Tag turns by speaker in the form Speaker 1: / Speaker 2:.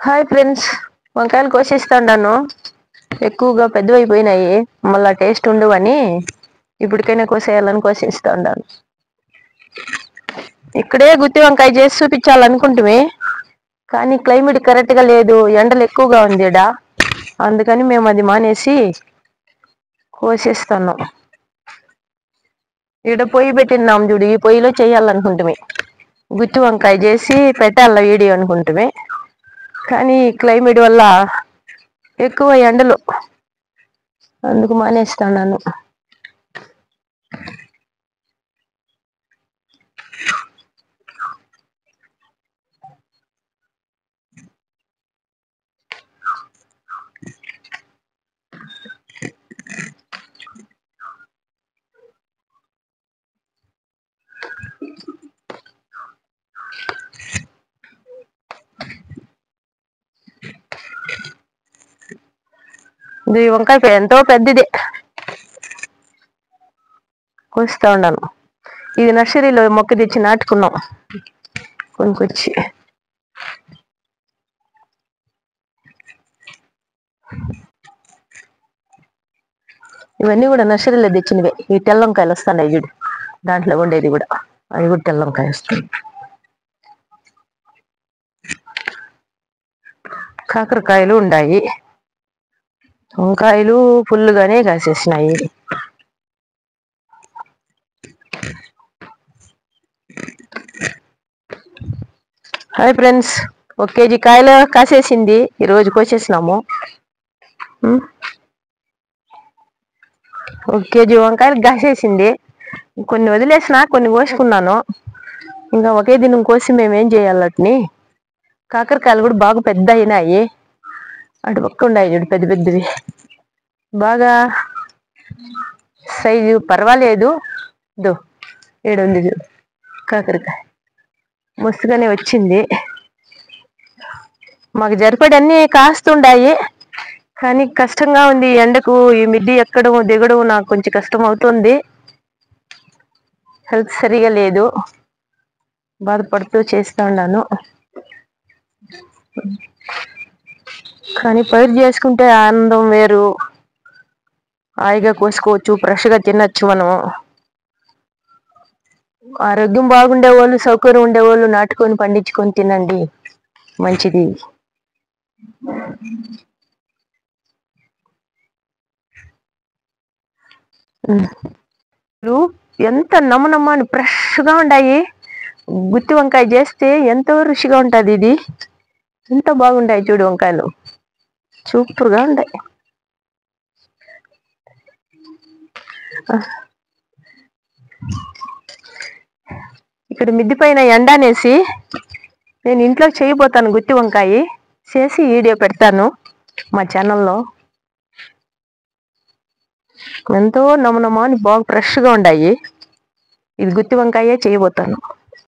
Speaker 1: Hi friends, వంకాయలు కోసిస్తాను. ఎక్కువగా పెద్దవైపోయినాయి, మళ్ళా టేస్ట్ ఉండవని ఇప్పటికైనా కోసేయాలని కోసిస్తాను. ఇక్కడే గుత్తి వంకాయ చేసి చూపించాలనుకుంటుమే, కానీ క్లైమేట్ కరెక్ట్గా లేదు, ఎండలు ఎక్కువగా ఉంది ఈడ. అందుకని మేము అది మానేసి కోసేస్తాను. ఈడ పొయ్యి పెట్టినాం చూడు, ఈ పొయ్యిలో చేయాలనుకుంటుమే. గుత్తి వంకాయ చేసి పెట్టాల వీడియో అనుకుంటుమే, కానీ క్లైమేట్ వల్ల ఎక్కువ ఎండలు, అందుకు మానేస్తాను. ఇది వంకాయ ఎంతో పెద్దది, కోస్తా ఉన్నాను. ఇది నర్సరీలో మొక్క తెచ్చి నాటుకున్నాం కొనుకొచ్చి. ఇవన్నీ కూడా నర్సరీలో తెచ్చినవే. ఈ తెల్ల వంకాయలు వస్తున్నాయి చూడు, దాంట్లో ఉండేది కూడా, అది కూడా తెల్ల వంకాయ వస్తుంది. కాకరకాయలు ఉన్నాయి, వంకాయలు ఫుల్గానే కాసేసినాయి. హాయ్ ఫ్రెండ్స్, 1 కేజీ కాయలు కాసేసింది, ఈరోజు కోసేసినాము. 1 కేజీ వంకాయలు కాసేసింది. కొన్ని వదిలేసిన, కొన్ని కోసుకున్నాను. ఇంకా ఒకే దినం కోసి మేమేం చేయాలని. కాకరకాయలు కూడా బాగా పెద్ద అయినాయి, అటు పక్క ఉన్నాయి చూడు పెద్ద పెద్దవి, బాగా సైజు పర్వాలేదు. ఏడుంది చూడు కాకరకాయ, మస్తుగానే వచ్చింది. మాకు జరిపడన్నీ కాస్తుండాయి, కానీ కష్టంగా ఉంది. ఎండకు ఈ మిద్ది ఎక్కడం దిగడం నాకు కొంచెం కష్టం అవుతుంది. హెల్త్ సరిగా లేదు, బాధపడుతూ చేస్తూ ఉన్నాను. కానీ పైరు చేసుకుంటే ఆనందం వేరు, హాయిగా కోసుకోవచ్చు, ఫ్రెష్గా తినచ్చు. మనం ఆరోగ్యం బాగుండే వాళ్ళు, సౌకర్యం ఉండేవాళ్ళు నాటుకొని పండించుకొని తినండి, మంచిది. ఎంత నమ్మని ఫ్రెష్గా ఉన్నాయి. గుత్తి వంకాయ చేస్తే ఎంతో రుచిగా ఉంటుంది. ఇది ఎంత బాగుంటాయి చూడు, వంకాయలు సూపర్గా ఉంటాయి. ఇక్కడ మిద్ది పైన ఎండనేసి నేను ఇంట్లో చేయబోతాను. గుత్తి వంకాయ చేసి వీడియో పెడతాను మా ఛానల్లో. ఎంతో నమ్మని బాగా ఫ్రెష్గా ఉన్నాయి. ఇది గుత్తి వంకాయే చేయబోతాను.